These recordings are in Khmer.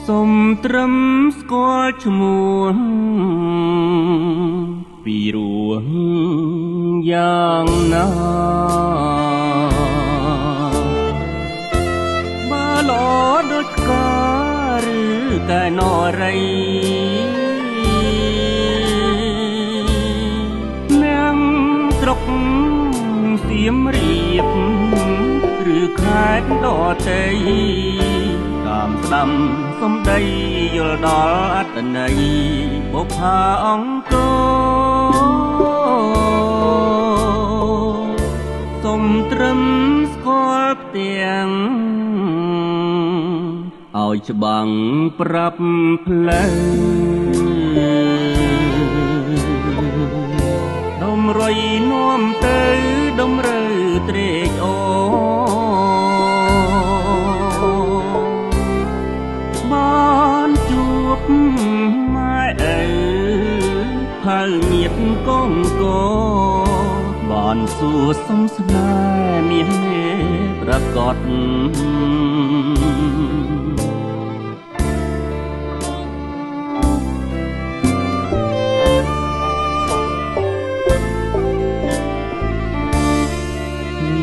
សុំត្រឹមស្គាល់ឈ្មោះពីរោះយ៉ាងណាបើល្អដូចផ្កាឬកែនរីនាងស្រុកសៀមរាបឬខេត្តដទៃតាមស្ដាំសំដីយល់ដល់អត្តន័យបុប្ផាអង្គសុំត្រឹមស្គាល់ផ្ទាំងឲ្យច្បាំងប្រាប់ផ្លូវដុំរុយនាំទៅដុំរើត្រេកអូបានជួបម៉ែឪផៅមៀតកងកបានសួរសុំស្នេហ៍មានប្រកប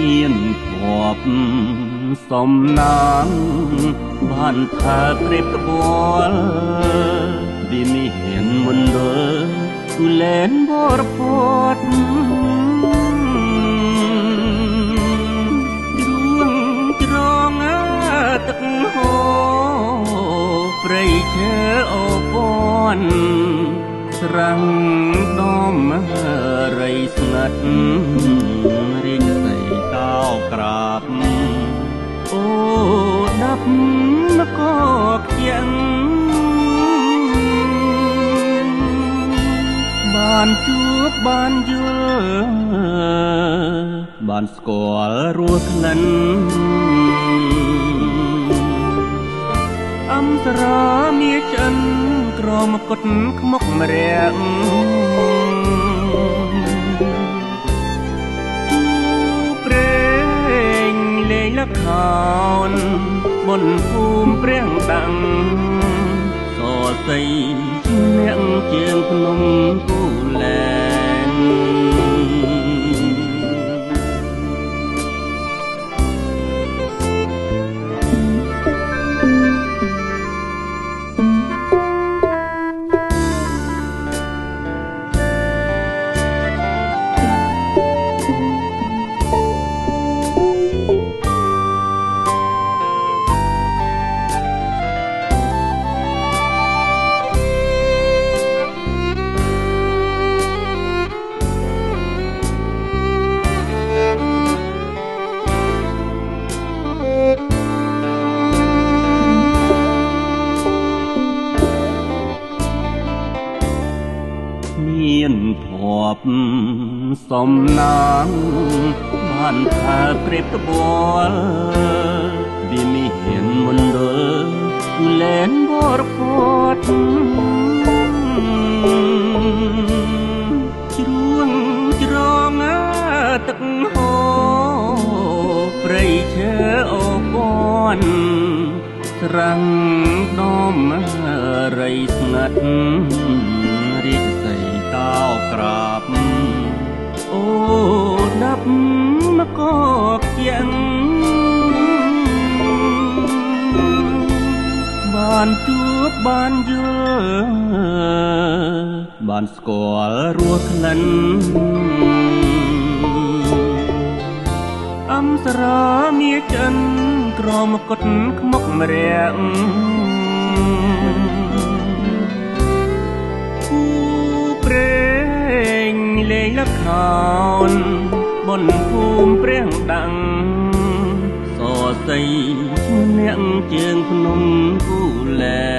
មានភ័ព្វសំណាងបានថាព្រៀបក្បួលវាមានមន្តទូលែនបរពតជ្រួងជ្រងទឹកហូរព្រៃឈើអូពន់ស្រាំងដំរីស្ងាត់រៀងស្អីកោក្រាបអូដាប់មកខ្យ៉ាងបានជួបបានយល់បានស្គាល់រសក្លិនអំសរាមាចិនក្រមកុដខ្មុកម្រាក់ព្រេងលេងលខោនបនភូមិព្រាំងតាំងសរសៃអ្នកជើងភ្នំគូលែនមានភ័ព្វសំណាងបានថាព្រៀបក្បួលវាមានមន្តទូលែនបរពតជ្រួងជ្រងទឹកហូរព្រៃឈើអូពន់ស្រាំងដំរីស្ងាត់រៀងស្អីកោក្រាបអូដាប់មកខ្យ៉ាងបានជួបបានយល់បានស្គាល់រសក្លិនអំសរាមាចិនក្រមកុដខ្មុកម្រាក់ព្រេងលេងលខោនបនភូមិព្រាំងតាំងសរសៃអ្នកជើងភ្នំគូលែ